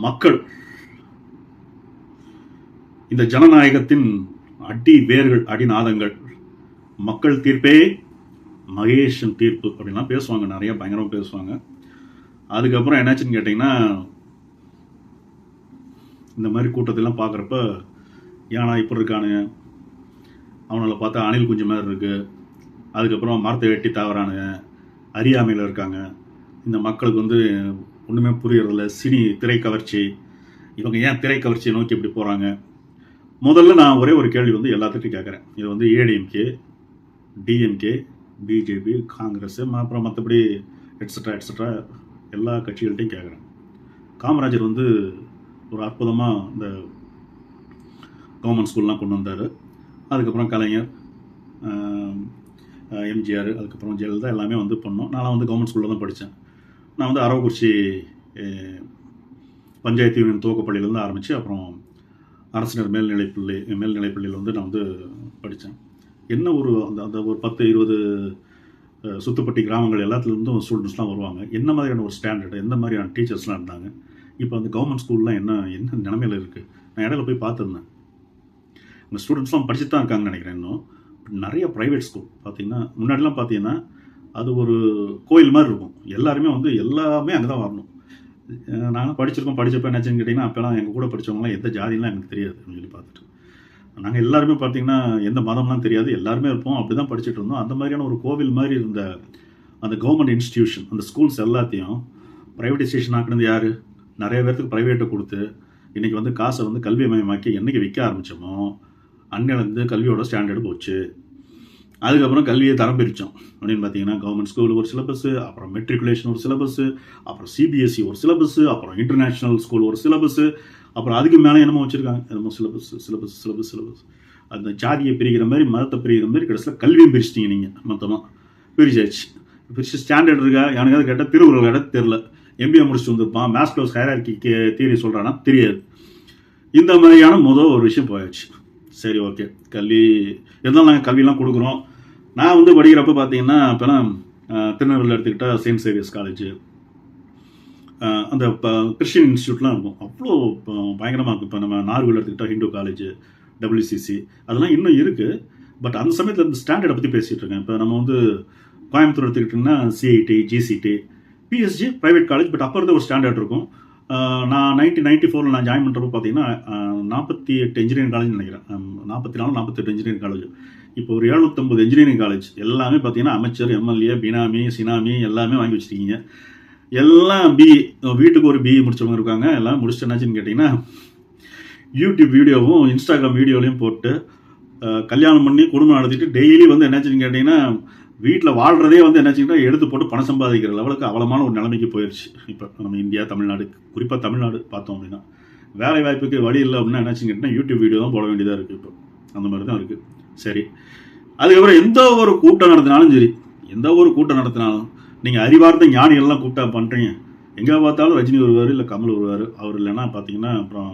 மக்கள் இந்த ஜனநாயகத்தின் அடி வேர்கள், அடிநாதங்கள். மக்கள் தீர்ப்பே மகேஷன் தீர்ப்பு அப்படின்லாம் பேசுவாங்க, நிறைய பயங்கரமாக பேசுவாங்க. அதுக்கப்புறம் என்னாச்சுன்னு கேட்டிங்கன்னா, இந்த மாதிரி கூட்டத்தெல்லாம் பார்க்குறப்ப ஏன்னா இப்படி இருக்கானுங்க, அவனை பார்த்தா அணில் குஞ்சு மாதிரி இருக்குது, அதுக்கப்புறம் மரத்தை வெட்டி தாவறானுங்க, அறியாமையில் இருக்காங்க, இந்த மக்களுக்கு ஒன்றுமே புரியறதில்ல, திரை கவர்ச்சி, இவங்க ஏன் திரை கவர்ச்சியை நோக்கி இப்படி போகிறாங்க. முதல்ல நான் ஒரே ஒரு கேள்வி எல்லாத்துட்டையும் கேட்குறேன். இது ஏடிஎம்கே, டிஎம்கே, பிஜேபி, காங்கிரஸ், அப்புறம் மற்றபடி எட்ஸட்ரா எட்ஸட்ரா எல்லா கட்சிகள்கிட்டையும் கேட்குறேன். காமராஜர் ஒரு அற்புதமாக இந்த கவர்மெண்ட் ஸ்கூல்லாம் கொண்டு வந்தார். அதுக்கப்புறம் கலைஞர், எம்ஜிஆர், அதுக்கப்புறம் ஜெயலலிதா எல்லாமே பண்ணோம். நான் கவர்மெண்ட் ஸ்கூலில் தான் படித்தேன். நான் அரவக்குறிச்சி பஞ்சாயத்து யூனியன் துவக்கப்பள்ளியிலேருந்து ஆரம்பித்து அப்புறம் அரசினர் மேல்நிலைப்பள்ளியில் நான் படித்தேன். என்ன அந்த ஒரு 10-20 சுத்துப்பட்டி கிராமங்கள் எல்லாத்துலேருந்தும் ஸ்டூடெண்ட்ஸ்லாம் வருவாங்க. என்ன மாதிரியான ஒரு ஸ்டாண்டர்டு, எந்த மாதிரியான டீச்சர்ஸ்லாம் இருந்தாங்க. இப்போ கவர்மெண்ட் ஸ்கூல்லாம் என்ன நிலைமையில் இருக்குது. நான் இடையில போய் பார்த்துருந்தேன். அந்த ஸ்டூடெண்ட்ஸ்லாம் படிச்சுட்டு தான் இருக்காங்கன்னு நினைக்கிறேன். இன்னும் நிறைய ப்ரைவேட் ஸ்கூல் பார்த்தீங்கன்னா, முன்னாடிலாம் பார்த்தீங்கன்னா அது ஒரு கோயில் மாதிரி இருக்கும். எல்லாமே அங்கே தான் வரணும். நாங்கள் படித்தப்போ என்னாச்சுன்னு கேட்டிங்கன்னா, அப்போலாம் எங்கள் கூட படித்தவங்களாம் எந்த ஜாதிலாம் எனக்கு தெரியாது அப்படின்னு சொல்லி பார்த்துட்டு, நாங்கள் எல்லாருமே பார்த்திங்கன்னா எந்த மதம்லாம் தெரியாது, எல்லாருமே இருப்போம். அப்படி தான் படிச்சுட்டு இருந்தோம். அந்த மாதிரியான ஒரு கோவில் மாதிரி இருந்த அந்த கவர்மெண்ட் இன்ஸ்டிடியூஷன், அந்த ஸ்கூல்ஸ் எல்லாத்தையும் ப்ரைவேட்டைசேஷன் ஆக்குனது யார்? நிறைய பேர்த்துக்கு ப்ரைவேட்டை கொடுத்து இன்றைக்கி காசை கல்வி மயமாக்கி என்றைக்கு விற்க ஆரம்பித்தோமோ அன்னிலேருந்து கல்வியோட ஸ்டாண்டர்டு போச்சு. அதுக்கப்புறம் கல்வியை தரம் பிரித்தோம். அப்படின்னு பார்த்தீங்கன்னா கவர்மெண்ட் ஸ்கூல் ஒரு சிலபஸ்ஸு, அப்புறம் மெட்ரிகுலேஷன் ஒரு சிலபஸ்ஸு, அப்புறம் சிபிஎஸ்சி ஒரு சிலபஸ்ஸு, அப்புறம் இன்டர்நேஷ்னல் ஸ்கூல் ஒரு சிலபஸ்ஸு, அப்புறம் அதுக்கு மேலே என்னமோ வச்சுருக்காங்க, என்னமோ சிலபஸ். அந்த ஜாதியை பிரிக்கிற மாதிரி, மதத்தை பிரிக்கிற மாதிரி கடைசியில் கல்வியும் பிரிச்சிட்டிங்க. நீங்கள் மொத்தமாக பிரிச்சு ஸ்டாண்டர்ட் இருக்கா? யானுக்காவது கேட்டால் திருக்குறள் கேட்டால் தெரில. எம்பிஏ முடிச்சுட்டு வந்திருப்பான், மேஸ்லோஸ் ஹைரார்கி தியரி சொல்கிறான்னா தெரியாது. இந்த மாதிரியான ஒரு விஷயம் போயாச்சு. சரி, ஓகே, கல்வி இருந்தாலும் நாங்கள் கல்வியெலாம் கொடுக்குறோம். நான் படிக்கிறப்ப பார்த்தீங்கன்னா, இப்போலாம் திருநெல்வேலியில் எடுத்துக்கிட்டால் செயின்ட் சேவியர்ஸ் காலேஜ், அந்த கிறிஸ்டியன் இன்ஸ்டியூட்லாம் இருக்கும். அவ்வளோ பயங்கரமாக இருக்கும். இப்போ நம்ம நார்கோவில் எடுத்துக்கிட்டால் ஹிந்து காலேஜ், டபிள்யூசிசி, அதெல்லாம் இன்னும் இருக்குது. பட் அந்த சமயத்தில் இந்த ஸ்டாண்டர்டை பற்றி பேசிகிட்டு இருக்கேன். இப்போ நம்ம கோயம்புத்தூர் எடுத்துக்கிட்டிங்கன்னா CIT, GCT, PSG private college. But அப்போ இருந்த ஒரு ஸ்டாண்டர்ட் இருக்கும். நான் 1994 நான் ஜாயின் பண்ணுறப்போ பார்த்தீங்கன்னா 48 இன்ஜினியரிங் காலேஜ் நினைக்கிறேன். 48 இன்ஜினியரிங் காலேஜ். இப்போ ஒரு 750 இன்ஜினியரிங் காலேஜ். எல்லாமே பார்த்தீங்கன்னா அமைச்சர், எம்எல்ஏ, பினாமி, சினாமி எல்லாமே வாங்கி வச்சுருக்கீங்க. எல்லாம் வீட்டுக்கு ஒரு பிஇ முடிச்சவங்க இருக்காங்க. எல்லாம் முடிச்சுட்டு என்னாச்சுன்னு கேட்டிங்கன்னா, யூடியூப் வீடியோவும் இன்ஸ்டாகிராம் வீடியோலையும் போட்டு கல்யாணம் பண்ணி குடும்பம் நடத்திட்டு டெய்லி என்னாச்சுன்னு கேட்டிங்கன்னா, வீட்டில் வாழ்கிறதே என்னாச்சுன்னா எடுத்து போட்டு பணம் சம்பாதிக்கிற லெவலுக்கு அவலமான ஒரு நிலைமைக்கு போயிடுச்சு. இப்போ நம்ம இந்தியா, தமிழ்நாடு, குறிப்பாக தமிழ்நாடு பார்த்தோம் அப்படின்னா வேலை வாய்ப்புக்கு வழி இல்லை அப்படின்னா என்னாச்சுன்னு கேட்டிங்கன்னா யூடியூப் வீடியோ தான் போட வேண்டியதாக இருக்குது. இப்போ அந்த மாதிரி தான் இருக்குது. சரி, அதுக்கப்புறம் எந்த ஒரு கூட்டம் நடத்தினாலும் நீங்கள் அறிவார்ந்த ஞானிகள்லாம் கூப்பிட்டா பண்ணுறீங்க. எங்கே பார்த்தாலும் ரஜினி வருவார், இல்லை கமல் வருவார். அவர் இல்லைன்னா பார்த்தீங்கன்னா அப்புறம்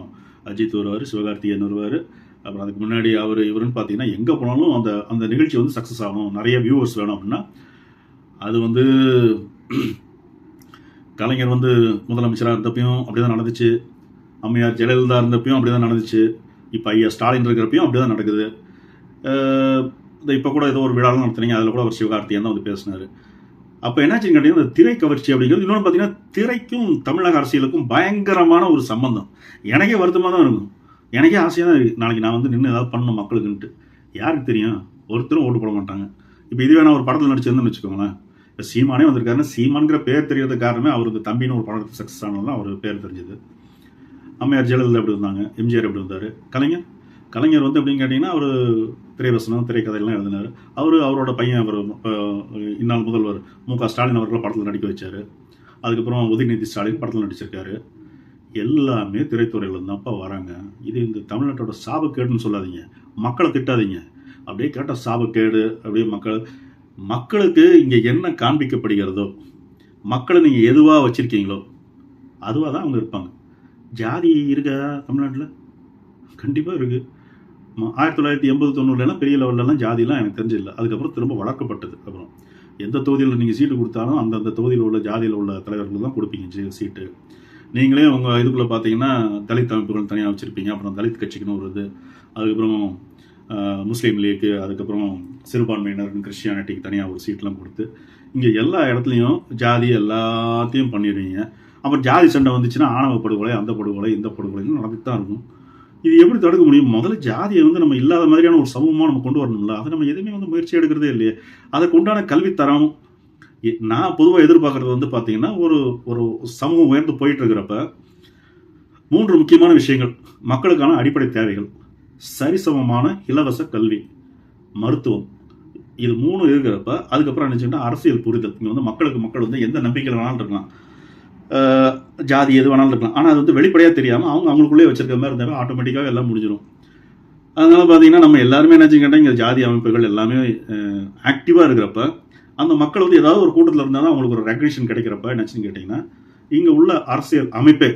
அஜித் வருவார், சிவகார்த்திகேயன் வருவார். அப்புறம் அதுக்கு முன்னாடி இவருன்னு பார்த்தீங்கன்னா எங்கே போனாலும் அந்த நிகழ்ச்சி சக்ஸஸ் ஆகணும், நிறைய வியூவர்ஸ் வேணும் அப்படின்னா அது கலைஞர் முதலமைச்சராக இருந்தப்பையும் அப்படி தான் நடந்துச்சு. அம்மையார் ஜெயலலிதா இருந்தப்பையும் அப்படி தான் நடந்துச்சு. இப்போ ஐயா ஸ்டாலின் இருக்கிறப்பையும் அப்படி தான் நடக்குது. இப்போ கூட ஏதோ ஒரு விழாவும் நடத்துனீங்க, அதில் கூட அவர் சிவகார்த்திகேயன் தான் பேசினார். அப்போ என்னாச்சுன்னு கேட்டிங்கன்னா, இந்த திரை கவர்ச்சி அப்படிங்கிறது இன்னொன்று பார்த்தீங்கன்னா, திரைக்கும் தமிழக அரசியலுக்கும் பயங்கரமான ஒரு சம்பந்தம். எனக்கே வருத்தமாக தான் இருக்கும். எனக்கே ஆசையாக தான் இருக்குது, நாளைக்கு நான் நின்று ஏதாவது பண்ணணும் மக்களுக்குன்ட்டு. யாருக்கு தெரியும், ஒருத்தரும் ஓட்டு போட மாட்டாங்க. இப்போ இதுவே நான் ஒரு படத்தில் நடிச்சிருந்தேன்னு வச்சுக்கோங்களேன். இப்போ சீமானே வந்திருக்காருன்னா, சீமான்கிற பேர் தெரியறது காரணமே அவருக்கு தம்பின்னு ஒரு படத்துக்கு சக்ஸஸ் ஆனதுலாம் அவர் பேர் தெரிஞ்சது. அம்மையார் ஜெயலலிதா எப்படி இருந்தாங்க, எம்ஜிஆர் எப்படி இருந்தார், கலைஞர் எப்படின்னு கேட்டிங்கன்னா, அவர் திரைவசனம், திரைக்கதையெல்லாம் எழுதினார். அவரோட பையன் இந்நாள் முதல்வர் மு.க. ஸ்டாலின் அவர்களை படத்தில் நடிக்க வச்சார். அதுக்கப்புறம் உதயநிதி ஸ்டாலின் படத்தில் நடிச்சிருக்காரு. எல்லாமே திரைத்துறையில் தான்ப்பா வராங்க. இது இந்த தமிழ்நாட்டோட சாபக்கேடுன்னு சொல்லாதீங்க, மக்களை திட்டாதீங்க. அப்படியே கேட்டால் சாபக்கேடு. அப்படியே மக்களுக்கு இங்கே என்ன காண்பிக்கப்படுகிறதோ, மக்களை நீங்கள் எதுவாக வச்சுருக்கீங்களோ அதுவாக தான் அவங்க இருப்பாங்க. ஜாதி இருக்கா தமிழ்நாட்டில்? கண்டிப்பாக இருக்குது. 1980-90 பெரிய லெவல்லலாம் ஜாதிலாம் எனக்கு தெரிஞ்சில்லை. அதுக்கப்புறம் திரும்ப வளர்க்கப்பட்டது. அப்புறம் எந்த தொகுதியில் நீங்கள் சீட்டு கொடுத்தாலும் அந்தந்த தொகுதியில் உள்ள ஜாதியில் உள்ள தலைவர்கள் தான் கொடுப்பீங்க சீட்டு. நீங்களே உங்கள் இதுக்குள்ளே பார்த்தீங்கன்னா தலித் அமைப்புகள் தனியாக வச்சுருப்பீங்க, அப்புறம் தலித் கட்சிக்குன்னு ஒரு இது, அதுக்கப்புறம் முஸ்லீம் லீக்கு, அதுக்கப்புறம் சிறுபான்மையினர் கிறிஸ்டியானிட்டிக்கு தனியாக ஒரு சீட்லாம் கொடுத்து இங்கே எல்லா இடத்துலையும் ஜாதி எல்லாத்தையும் பண்ணிடுவீங்க. அப்புறம் ஜாதி சண்டை வந்துச்சுன்னா ஆணவ படுகொலை, அந்த படுகொலை, இந்த படுகொலைன்னு நடந்துட்டு தான் இருக்கும். இது எப்படி தடுக்க முடியும்? முதல்ல ஜாதியை நம்ம இல்லாத மாதிரியான ஒரு சமூகமாக நம்ம கொண்டு வரணும்ல. அதை நம்ம எதுவுமே முயற்சி எடுக்கிறதே இல்லையே. அதுக்கு உண்டான கல்வித்தரம் நான் பொதுவாக எதிர்பார்க்கறது பார்த்தீங்கன்னா, ஒரு ஒரு சமூகம் உயர்ந்து போயிட்டு இருக்கிறப்ப 3 முக்கியமான விஷயங்கள், மக்களுக்கான அடிப்படை தேவைகள், சரிசமமான இலவச கல்வி, மருத்துவம், இது 3 இருக்கிறப்ப அதுக்கப்புறம் நினச்சிங்கன்னா அரசியல் புரிதல். இங்கே மக்கள் எந்த நம்பிக்கையில் வேணாலும் இருக்கலாம், ஜாதி எது வேணாலும் இருக்கலாம். ஆனால் அது வெளிப்படையாக தெரியாமல் அவங்களுக்குள்ளே வச்சிருக்க மாதிரி இருந்தாலும் ஆட்டோமேட்டிக்காக எல்லாம் முடிஞ்சிடும். அதனால பார்த்தீங்கன்னா நம்ம எல்லாருமே நினச்சின்னு கேட்டால் இங்கே ஜாதி அமைப்புகள் எல்லாமே ஆக்டிவாக இருக்கிறப்ப அந்த மக்கள் ஏதாவது ஒரு கூட்டத்தில் இருந்தாலும் அவங்களுக்கு ஒரு ரெகக்னிஷன் கிடைக்கிறப்ப என்னச்சுன்னு கேட்டிங்கன்னா, இங்கே உள்ள அரசியல் அமைப்பே,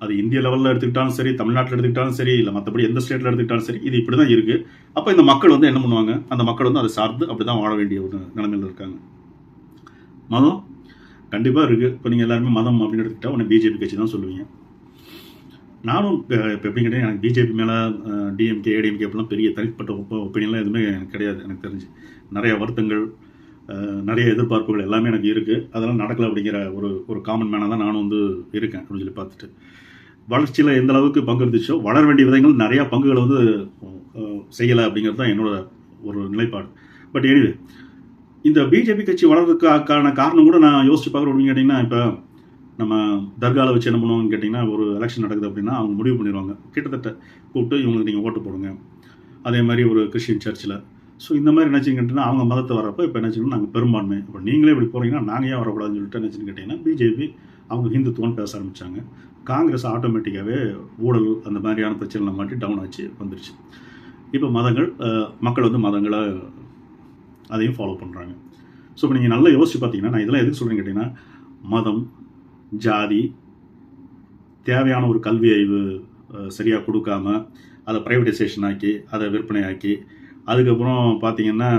அது இந்திய லெவலில் எடுத்துக்கிட்டாலும் சரி, தமிழ்நாட்டில் எடுத்துக்கிட்டாலும் சரி, இல்லை மற்றபடி எந்த ஸ்டேட்டில் எடுத்துக்கிட்டாலும் சரி, இது இப்படி தான் இருக்குது. அப்போ இந்த மக்கள் என்ன பண்ணுவாங்க, அந்த மக்கள் அதை சார்ந்து அப்படி தான் வாழ வேண்டிய ஒரு நிலைமையில் இருக்காங்க. மதம் கண்டிப்பாக இருக்குது. இப்போ நீங்கள் எல்லாருமே மதம் அப்படின்னு எடுத்துக்கிட்டால் உடனே பிஜேபி கட்சி தான் சொல்லுவீங்க. நானும் இப்போ எப்படி கேட்டேன், எனக்கு பிஜேபி மேலே டிஎம்கே ஏடிஎம்கே அப்படிலாம் பெரிய தனிப்பட்ட ஒப்பீனியன்லாம் எதுவுமே எனக்கு கிடையாது. எனக்கு தெரிஞ்சு நிறைய வருத்தங்கள், நிறைய எதிர்பார்ப்புகள் எல்லாமே எனக்கு இருக்குது. அதெல்லாம் நடக்கலை அப்படிங்கிற ஒரு காமன் மேனாக தான் நானும் இருக்கேன் அப்படின்னு சொல்லி பார்த்துட்டு, வளர்ச்சியில் எந்த அளவுக்கு பங்கு இருந்துச்சோ வளர வேண்டிய விதங்கள் நிறையா பங்குகளை செய்யலை அப்படிங்கிறது தான் என்னோட ஒரு நிலைப்பாடு. பட் எனிவே, இந்த பிஜேபி கட்சி வளர்றதுக்கான காரணம் கூட நான் யோசிச்சு பார்க்குறேன் அப்படின்னு கேட்டிங்கன்னா, இப்போ நம்ம தர்காவில் வச்சு என்ன பண்ணுவாங்கன்னு கேட்டிங்கன்னா, ஒரு எலெக்ஷன் நடக்குது அப்படின்னா அவங்க முடிவு பண்ணிடுவாங்க, கிட்டத்தட்ட கூப்பிட்டு இவங்களுக்கு நீங்கள் ஓட்டு போடுங்க. அதே மாதிரி ஒரு கிறிஸ்டின் சர்ச்சில். ஸோ இந்த மாதிரி என்னச்சுன்னு கேட்டிங்கன்னா, அவங்க மதத்தை வரப்போ இப்போ என்னச்சுன்னா நாங்கள் பெரும்பான்மை, இப்போ நீங்களே இப்படி போகிறீங்கன்னா நாங்கள் ஏன் வரக்கூடாதுன்னு சொல்லிட்டு என்னச்சுன்னு கேட்டிங்கன்னா, பிஜேபி அவங்க ஹிந்துத்துவம் பேச ஆரம்பித்தாங்க. காங்கிரஸ் ஆட்டோமேட்டிக்காகவே ஊழல் அந்த மாதிரியான பிரச்சனைகளை மாட்டி டவுன் ஆச்சு வந்துருச்சு. இப்போ மக்கள் மதங்களை அதையும் ஃபாலோ பண்ணுறாங்க. ஸோ இப்போ நீங்கள் நல்லா யோசிச்சு பார்த்தீங்கன்னா, நான் இதெல்லாம் எதுக்கு சொல்கிறேன்னு கேட்டிங்கன்னா, மதம், ஜாதி, தேவையான ஒரு கல்வி அறிவு சரியாக கொடுக்காம அதை ப்ரைவேட்டைசேஷன் ஆக்கி அதை விற்பனை ஆக்கி, அதுக்கப்புறம் பார்த்தீங்கன்னா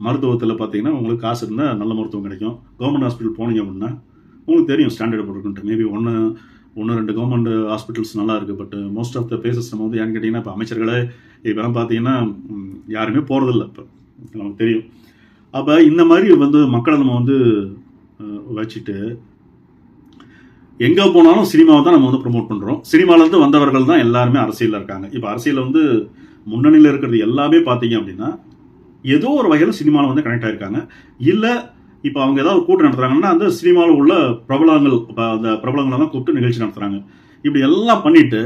மருத்துவத்தில் பார்த்தீங்கன்னா உங்களுக்கு காசு இருந்தால் நல்ல மருத்துவம் கிடைக்கும். கவர்மெண்ட் ஹாஸ்பிட்டல் போனீங்க அப்படின்னா உங்களுக்கு தெரியும் ஸ்டாண்டர்ட் போட்டுருக்குன்ட்டு. மேபி ஒன்று 2 கவர்மெண்ட் ஹாஸ்பிட்டல்ஸ் நல்லா இருக்குது. But most of the places நம்ம ஏன்னு கேட்டிங்கன்னா, இப்போ அமைச்சர்களே இப்போலாம் பார்த்தீங்கன்னா யாருமே போகிறதில்ல, இப்போ நமக்கு தெரியும். அப்போ இந்த மாதிரி மக்களை நம்ம வச்சுட்டு எங்கே போனாலும் சினிமாவை தான் நம்ம ப்ரொமோட் பண்ணுறோம். சினிமாவிலேருந்து வந்தவர்கள் தான் எல்லாருமே அரசியலில் இருக்காங்க. இப்போ அரசியலில் முன்னணியில் இருக்கிறது எல்லாமே பார்த்தீங்க அப்படின்னா ஏதோ ஒரு வகையில் சினிமாவில் கனெக்ட் ஆகிருக்காங்க. இல்லை இப்போ அவங்க ஏதாவது கூட்டம் நடத்துகிறாங்கன்னா அந்த சினிமாவில் உள்ள பிரபலங்கள், இப்போ அந்த பிரபலங்களை தான் கூப்பிட்டு நிகழ்ச்சி நடத்துகிறாங்க. இப்படி எல்லாம் பண்ணிவிட்டு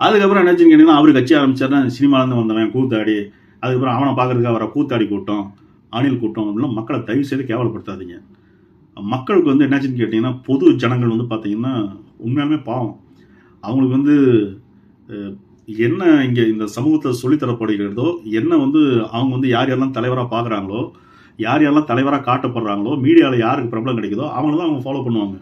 அதுக்கப்புறம் என்னாச்சுன்னு கேட்டிங்கன்னா, அவர் கட்சி ஆரம்பிச்சாருன்னா சினிமாலேருந்து வந்தவன் கூத்தாடி, அதுக்கப்புறம் அவனை பார்க்குறதுக்காக வர கூத்தாடி கூட்டம், அணில் கூட்டம் அப்படிலாம் மக்களை தயவு செய்து கேவலப்படுத்தாதீங்க. மக்களுக்கு என்னாச்சுன்னு கேட்டிங்கன்னா, பொது ஜனங்கள் பார்த்தீங்கன்னா உண்மையாலுமே பாவம். அவங்களுக்கு என்ன இங்கே இந்த சமூகத்தில் சொல்லித்தரப்படுகிறதோ, என்ன அவங்க யார் யாரெல்லாம் தலைவராக பார்க்குறாங்களோ, யார் யாரெல்லாம் தலைவராக காட்டப்படுறாங்களோ, மீடியாவில் யாருக்கு பிரபலம் கிடைக்குதோ அவங்கள தான் அவங்க ஃபாலோ பண்ணுவாங்க.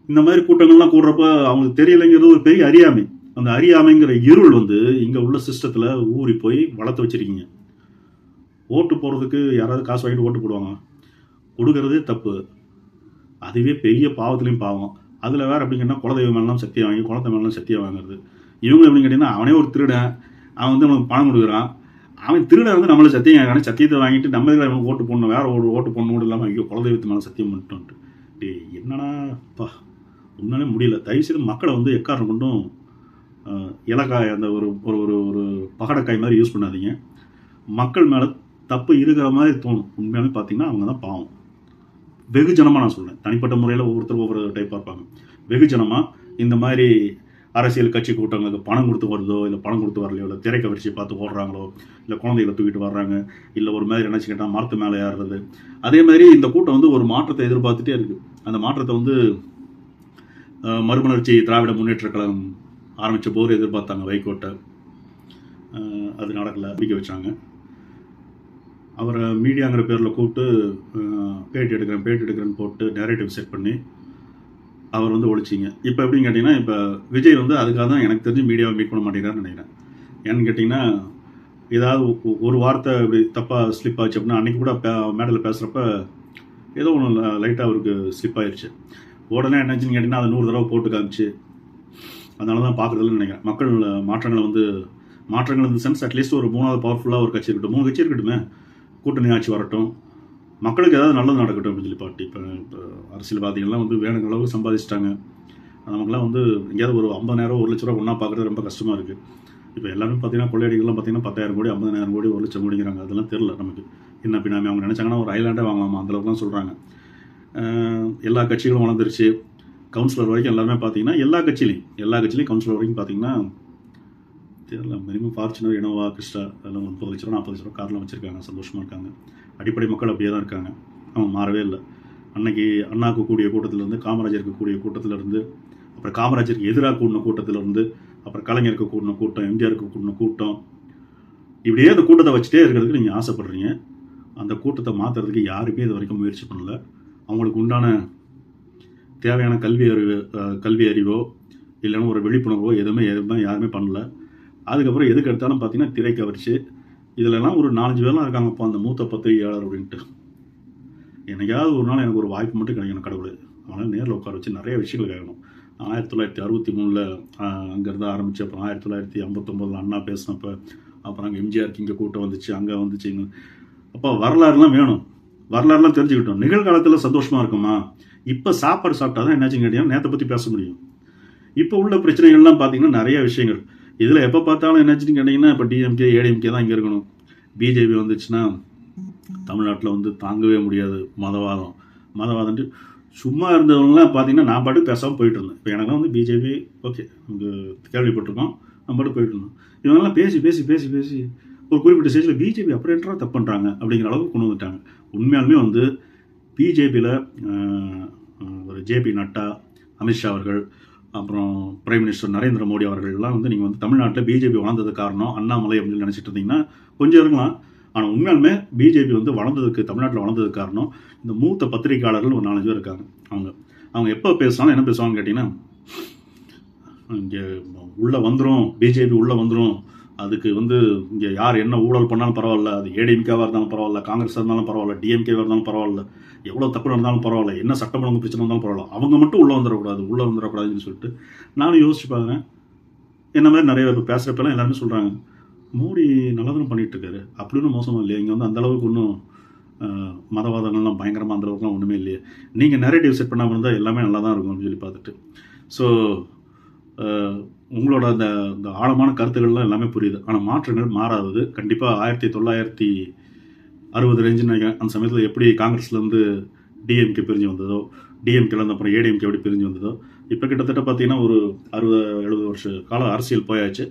இந்த மாதிரி கூட்டங்கள்லாம் கூடுறப்ப அவங்களுக்கு தெரியலைங்கிறது ஒரு பெரிய அறியாமை. அந்த அறியாமைங்கிற இருள் இங்கே உள்ள சிஸ்டத்தில் ஊறி போய் வளர்த்து வச்சுருக்கீங்க. ஓட்டு போடுறதுக்கு யாராவது காசு வாங்கிட்டு ஓட்டு போடுவாங்க, கொடுக்கறதே தப்பு. அதுவே பெரிய பாவத்துலேயும் பாவம். அதில் வேறு அப்படிங்கன்னா குலதெய்வம் மேலாம் சத்தியம் வாங்கி குலத்தை மேலாம் சத்தியம் வாங்குறது. இவங்க எப்படின்னு கேட்டிங்கன்னா, அவனே ஒரு திருடன், அவன் நமக்கு பணம் கொடுக்குறான், அவன் திருடன் நம்மளை சத்தியம் கேட்கறான், சத்தியத்தை வாங்கிட்டு நம்ம இதில் அவனுக்கு ஓட்டு போடணும், வேறு ஒரு ஓட்டு போடணும் கூட இல்லாமல் ஐயோ குலதெய்வத்து மேலே சத்தியம் பண்ணிட்டோன்ட்டு. என்னடாப்பா உண்மையிலே முடியல. தயவுசெய்து மக்களை எக்காரணம் கொண்டும் இலக்காய் அந்த ஒரு ஒரு ஒரு பகடக்காய் மாதிரி யூஸ் பண்ணாதீங்க. மக்கள் மேலே தப்பு இருக்கிற மாதிரி தோணும். உண்மையாலுமே பார்த்தீங்கன்னா அவங்க தான் பாவம். வெகுஜனமாக நான் சொல்கிறேன், தனிப்பட்ட முறையில் ஒவ்வொருத்தரும் ஒவ்வொரு டைப்பாக இருப்பாங்க. வெகுஜனமாக இந்த மாதிரி அரசியல் கட்சி கூட்டங்களுக்கு பணம் கொடுத்து வருதோ, இல்லை பணம் கொடுத்து வரலையோ, இல்லை திரைக்கவர்ச்சியை பார்த்து ஓடுறாங்களோ, இல்லை குழந்தைகளை தூக்கிட்டு வர்றாங்க, இல்லை ஒரு மாதிரி நினச்சி கேட்டால் மரத்து மேலே ஏறுறது, அதே மாதிரி இந்த கூட்டம் ஒரு மாற்றத்தை எதிர்பார்த்துட்டே இருக்குது. அந்த மாற்றத்தை மறுமலர்ச்சி திராவிட முன்னேற்ற கழகம் ஆரம்பித்த போது எதிர்பார்த்தாங்க வைகோட்டை. அது நடக்கலை, பிடிக்க வச்சாங்க. அவரை மீடியாங்கிற பேரில் கூப்பிட்டு பேட்டி எடுக்கிறேன்னு போட்டு நேரேட்டிவ் செட் பண்ணி அவர் ஒழிச்சிங்க. இப்போ எப்படின்னு கேட்டிங்கன்னா, இப்போ விஜய் அதுக்காக தான் எனக்கு தெரிஞ்சு மீடியாவை மீட் பண்ண மாட்டேங்கிறான்னு நினைக்கிறேன். ஏன்னு கேட்டிங்கன்னா, ஏதாவது ஒரு வார்த்தை இப்படி தப்பாக ஸ்லிப் ஆச்சு அப்படின்னா, அன்றைக்கி கூட மேடையில் பேசுகிறப்ப ஏதோ ஒன்று லைட்டாக அவருக்கு ஸ்லிப் ஆயிடுச்சு. உடனே என்னாச்சுன்னு கேட்டிங்கன்னா அதை 100 தடவை போட்டு காமிச்சு, அதனால தான் பார்க்குறதுன்னு நினைக்கிறேன். மக்கள் மாற்றங்கள் இந்த சென்ஸ் அட்லீஸ்ட் ஒரு 3வது பவர்ஃபுல்லாக ஒரு கட்சி இருக்கட்டும், 3 கட்சி இருக்கட்டுமே, கூட்டணி ஆட்சி வரட்டும், மக்களுக்கு ஏதாவது நல்லது நடக்கட்டும் அப்படின்னு சொல்லி பார்ட்டி. இப்போ அரசியல்வாதிகள்லாம் வேணுங்கிற அளவுக்கு சம்பாதிச்சிட்டாங்க. நமக்குலாம் எங்கேயாவது ஒரு 50,000 1 லட்ச ரூபா ஒன்றா பார்க்குறது ரொம்ப கஷ்டமாக இருக்குது. இப்போ எல்லாமே பார்த்தீங்கன்னா கொள்ளையடிகள்லாம் பார்த்தீங்கன்னா 10,000 கோடி 50,000 கோடி 1 லட்சம் கோடிங்கிறாங்க. அதெல்லாம் தெரில நமக்கு என்ன பின்னாமே. அவங்க நினச்சாங்கன்னா ஒரு ஐலாண்டே வாங்கலாமா அந்தளவுக்கு தான் சொல்கிறாங்க. எல்லா கட்சிகளும் வளர்ந்துருச்சு. கவுன்சிலர் வரைக்கும் எல்லாருமே பார்த்தீங்கன்னா எல்லா கட்சியிலையும் கவுன்சிலர் வரைக்கும் பார்த்தீங்கன்னா தெரியல, மினிமம் ஃபார்ச்சுனர், இனோவா, கிறிஸ்டா அதெல்லாம் 30 லட்ச ரூபா 40 லட்ச ரூபா கார்லாம் வச்சுருக்காங்க. சந்தோஷமாக இருக்காங்க. அடிப்படை மக்கள் அப்படியே தான் இருக்காங்க. அவங்க மாறவே இல்லை. அன்னைக்கு அண்ணாவுக்கு கூடிய கூட்டத்திலேருந்து, காமராஜருக்கு கூடிய கூட்டத்திலேருந்து, அப்புறம் காமராஜருக்கு எதிராக கூடின கூட்டத்திலேருந்து, அப்புறம் கலைஞருக்கு கூடின கூட்டம், எம்ஜிஆருக்கு கூடின கூட்டம், இப்படியே அந்த கூட்டத்தை வச்சுட்டே இருக்கிறதுக்கு நீங்கள் ஆசைப்படுறீங்க. அந்த கூட்டத்தை மாற்றுறதுக்கு யாருமே இது வரைக்கும் முயற்சி பண்ணல. அவங்களுக்கு உண்டான தேவையான கல்வி அறிவோ இல்லைன்னா ஒரு விழிப்புணர்வோ எதுவுமே யாருமே பண்ணல. அதுக்கப்புறம் எதுக்கு எடுத்தாலும் பார்த்தீங்கன்னா திரை கவர்ச்சி. இதிலெல்லாம் ஒரு 4-5 பேர்லாம் இருக்காங்கப்பா அந்த மூத்த பத்திரிகையாளர் அப்படின்ட்டு. என்னைக்காவது ஒரு நாள் எனக்கு ஒரு வாய்ப்பு மட்டும் கிடைக்கணும் கடவுள். அதனால் நேரில் உட்கார வச்சு நிறைய விஷயங்கள் கேட்கணும். 1963 அங்கேருந்து ஆரம்பித்து அப்புறம் 1959 அண்ணா பேசினப்போ, அப்புறம் அங்கே எம்ஜிஆருக்கு இங்கே கூட்டம் வந்துச்சு, அங்கே வந்துச்சு. அப்போ வரலாறுலாம் வேணும், வரலாறுலாம் தெரிஞ்சுக்கிட்டோம். நிகழ்காலத்தில் சந்தோஷமாக இருக்குமா? இப்போ சாப்பாடு சாப்பிட்டா தான் என்னாச்சுன்னு கேட்டீங்கன்னா நேற்றை பற்றி பேச முடியும். இப்போ உள்ள பிரச்சனைகள்லாம் பார்த்தீங்கன்னா நிறைய விஷயங்கள். இதில் எப்போ பார்த்தாலும் என்னாச்சுன்னு கேட்டிங்கன்னா இப்போ டிஎம்கே ஏடிஎம்கே தான் இங்கே இருக்கணும். பிஜேபி வந்துச்சுன்னா தமிழ்நாட்டில் தாங்கவே முடியாது. மதவாதம்ட்டு சும்மா இருந்தவங்களாம் பார்த்தீங்கன்னா நான் பாட்டு பேசாமல் போயிட்டு இருந்தேன். இப்போ எனக்குலாம் பிஜேபி ஓகே நமக்கு கேள்விப்பட்டிருக்கோம், நம்ம பாட்டு போயிட்டு இருந்தோம். இவங்கெல்லாம் பேசி பேசி பேசி பேசி ஒரு குறிப்பிட்ட ஸ்டேஜில் பிஜேபி அப்புறம் என்ன தப்பு பண்ணுறாங்க அப்படிங்கிற அளவுக்கு கொண்டு வந்துட்டாங்க. உண்மையாலுமே பிஜேபியில் ஒரு ஜேபி நட்டா, அமித்ஷா அவர்கள், அப்புறம் பிரைம் மினிஸ்டர் நரேந்திர மோடி அவர்கள்லாம் நீங்கள் தமிழ்நாட்டில் பிஜேபி வளர்ந்தது காரணம் அண்ணாமலை அப்படின்னு நினச்சிட்டு இருந்தீங்கன்னா கொஞ்சம் இருக்கலாம். ஆனால் உண்மையாலுமே பிஜேபி தமிழ்நாட்டில் வளர்ந்ததுக்கு காரணம் இந்த மூத்த பத்திரிகையாளர்கள் ஒரு 4 பேர் இருக்காங்க. அவங்க எப்போ பேசுனாலும் என்ன பேசுவாங்கன்னு கேட்டிங்கன்னா, இங்கே உள்ளே வந்துடும், பிஜேபி உள்ளே வந்துடும், அதுக்கு இங்கே யார் என்ன ஊழல் பண்ணாலும் பரவாயில்ல, அது ஏடிஎம்கேவாக இருந்தாலும் பரவாயில்ல, காங்கிரஸாக இருந்தாலும் பரவாயில்ல, டிஎம்கேவாக இருந்தாலும் பரவாயில்ல, எவ்வளோ தப்பு நடந்தாலும் பரவாயில்ல, என்ன சட்டம் ஒழுங்கு பிரச்சனை இருந்தாலும் பரவாயில்ல, அவங்க மட்டும் உள்ளே வந்துடக்கூடாதுன்னு சொல்லிட்டு நானும் யோசிச்சு பார்க்குறேன். என்ன மாதிரி நிறைய பேர் பேசுகிறப்பெல்லாம் எல்லாருமே சொல்கிறாங்க, மோடி நல்லதான பண்ணிகிட்டு இருக்காரு, அப்படின்னு மோசமாக இல்லையா, இங்கே அந்தளவுக்கு ஒன்றும் மதவாதங்கள்லாம் பயங்கரமாக அந்தளவுக்குலாம் ஒன்றுமே இல்லையே, நீங்கள் நரேட்டிவ் செட் பண்ணாமல் இருந்தால் எல்லாமே நல்லா தான் இருக்கும் அப்படின்னு சொல்லி பார்த்துட்டு. ஸோ உங்களோட அந்த ஆழமான கருத்துக்கள்லாம் எல்லாமே புரியுது. ஆனால் மாற்றங்கள் மாறாதது. கண்டிப்பாக 1960 ரேஞ்சுன்னு நினைக்கிறேன். அந்த சமயத்தில் எப்படி காங்கிரஸ்லேருந்து டிஎம்கே பிரிஞ்சு வந்ததோ, டிஎம்கேலேருந்து அப்புறம் ஏடிஎம்கே எப்படி பிரிஞ்சு வந்ததோ, இப்போ கிட்டத்தட்ட பார்த்தீங்கன்னா ஒரு 60-70 வருஷ கால அரசியல் போயாச்சு.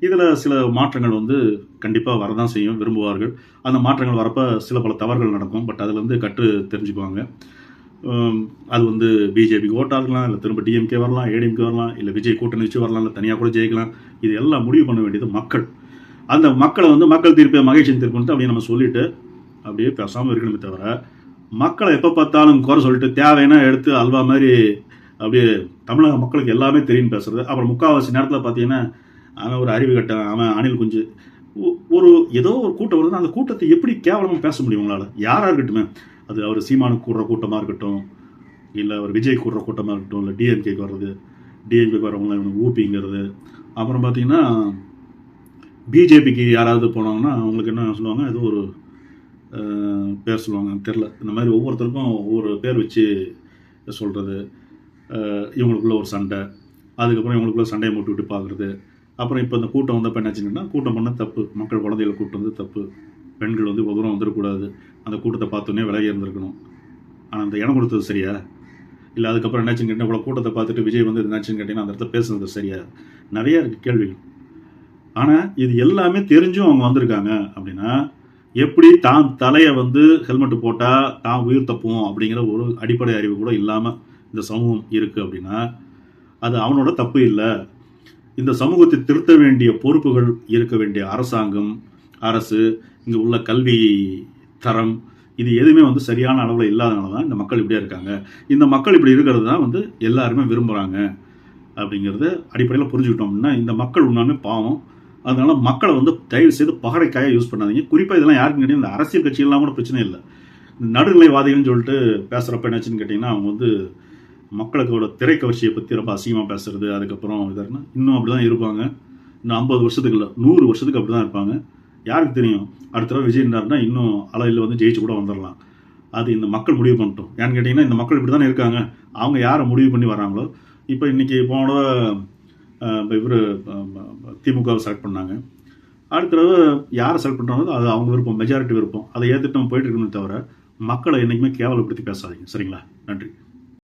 இதில் சில மாற்றங்கள் கண்டிப்பாக வரதான் செய்யும், விரும்புவார்கள். அந்த மாற்றங்கள் வரப்போ சில பல தவறுகள் நடக்கும். பட் அதில் கற்று தெரிஞ்சுக்குவாங்க. அது பிஜேபிக்கு ஓட்டாக இருக்கலாம், இல்லை திரும்ப டிஎம்கே வரலாம், ஏடிஎம்கே வரலாம், இல்லை விஜய் கூட்டணி வச்சு வரலாம், இல்லை தனியாக கூட ஜெயிக்கலாம். இது எல்லாம் முடிவு பண்ண வேண்டியது மக்கள். அந்த மக்களை மக்கள் தீர்ப்பு மகேஷின் தீர்ப்புன்ட்டு அப்படியே நம்ம சொல்லிட்டு அப்படியே பேசாமல் இருக்கணுமே தவிர, மக்களை எப்போ பார்த்தாலும் குறை சொல்லிட்டு தேவைன்னா எடுத்து அல்வா மாதிரி அப்படியே தமிழக மக்களுக்கு எல்லாமே தெரியும் பேசுறது. அப்புறம் முக்கால்வாசி நேரத்தில் பார்த்தீங்கன்னா அவன் ஒரு அறிவு கட்ட, அவன் அணில் குஞ்சு, ஏதோ ஒரு கூட்டம் வருது, அந்த கூட்டத்தை எப்படி கேவலமாக பேச முடியும் உங்களால்? யாராக இருக்கட்டுமே, அது அவர் சீமானுக்கு கூடுற கூட்டமாக இருக்கட்டும், இல்லை அவர் விஜய் கூடுற கூட்டமாக இருக்கட்டும், இல்லை டிஎம்கேக்கு வர்றது, டிஎம்கேக்கு வரவங்கள இவனுக்கு ஊப்பிங்கிறது. அப்புறம் பார்த்தீங்கன்னா பிஜேபிக்கு யாராவது போனாங்கன்னா அவங்களுக்கு என்ன சொல்லுவாங்க, ஏதோ ஒரு பேர் சொல்லுவாங்க, தெரில. இந்த மாதிரி ஒவ்வொருத்தருக்கும் ஒவ்வொரு பேர் வச்சு சொல்கிறது. இவங்களுக்குள்ள ஒரு சண்டை, அதுக்கப்புறம் இவங்களுக்குள்ள சண்டையை மூட்டி விட்டு பார்க்குறது. அப்புறம் இப்போ இந்த கூட்டம் வந்தப்போ என்னாச்சுன்னா, கூட்டம் பண்ண தப்பு, மக்கள் குழந்தைகளை கூட்டம் தப்பு, பெண்கள் இவ்வளோ தூரம் வந்துடக்கூடாது, அந்த கூட்டத்தை பார்த்தோன்னே விலகி இருந்திருக்கணும். ஆனால் அந்த இடம் கொடுத்தது சரியா? இல்லை அதுக்கப்புறம் என்னாச்சுன்னு கேட்டால் இவ்வளோ கூட்டத்தை பார்த்துட்டு விஜய் என்னாச்சுன்னு கேட்டிங்கன்னா அந்த இடத்துல பேசுனது சரியா? நிறைய இருக்குது கேள்விகள். ஆனால் இது எல்லாமே தெரிஞ்சும் அவங்க வந்திருக்காங்க அப்படின்னா, எப்படி தான் தலையை ஹெல்மெட்டு போட்டால் தான் உயிர் தப்புவோம் அப்படிங்கிற ஒரு அடிப்படை அறிவு கூட இல்லாமல் இந்த சமூகம் இருக்குது அப்படின்னா அது அவனோட தப்பு இல்லை. இந்த சமூகத்தை திருத்த வேண்டிய பொறுப்புகள் இருக்க வேண்டிய அரசாங்கம், அரசு, இங்கே உள்ள கல்வி தரம், இது எதுவுமே சரியான அளவில் இல்லாதனால தான் இந்த மக்கள் இப்படியே இருக்காங்க. இந்த மக்கள் இப்படி இருக்கிறது தான் எல்லாருமே விரும்புகிறாங்க அப்படிங்கிறத அடிப்படையில் புரிஞ்சுக்கிட்டோம் அப்படின்னா, இந்த மக்கள் உண்மையுமே பாவம். அதனால மக்களை தயவு செய்து பகடைக்காயாக யூஸ் பண்ணாதீங்க. குறிப்பாக இதெல்லாம் யாருக்கும் கேட்டீங்க, இந்த அரசியல் கட்சிகள்லாம் கூட பிரச்சனை இல்லை. நடுநிலைவாதிகள்னு சொல்லிட்டு பேசுகிறப்ப என்னாச்சுன்னு கேட்டிங்கன்னா, அவங்க மக்களுக்கோட திரைக்கவர்ச்சியை பற்றி ரொம்ப அசிங்கமாக பேசுறது, அதுக்கப்புறம் இதெல்லாம் இன்னும் அப்படி தான் இருப்பாங்க. இன்னும் 50 வருஷத்துக்கு இல்லை 100 வருஷத்துக்கு அப்படி தான் இருப்பாங்க. யாருக்கு தெரியும், அடுத்த தடவை விஜய் இருந்தாருன்னா இன்னும் அலையில் வந்து ஜெயிச்சு கூட வந்துடலாம். அது இந்த மக்கள் முடிவு பண்ணிட்டோம். ஏன்னு கேட்டிங்கன்னா இந்த மக்கள் இப்படி தானே இருக்காங்க. அவங்க யாரை முடிவு பண்ணி வராங்களோ, இப்போ இன்றைக்கி போன இவர் திமுகவை செலக்ட் பண்ணாங்க. அடுத்த தடவை யாரை செலக்ட் பண்ணுறாங்களோ அது அவங்க விருப்பம், மெஜாரிட்டி விருப்பம். அதை ஏற்றுட்டு நம்ம போயிட்டு இருக்கணுமே தவிர மக்களை என்றைக்குமே கேவலப்படுத்தி பேசாதீங்க. சரிங்களா? நன்றி.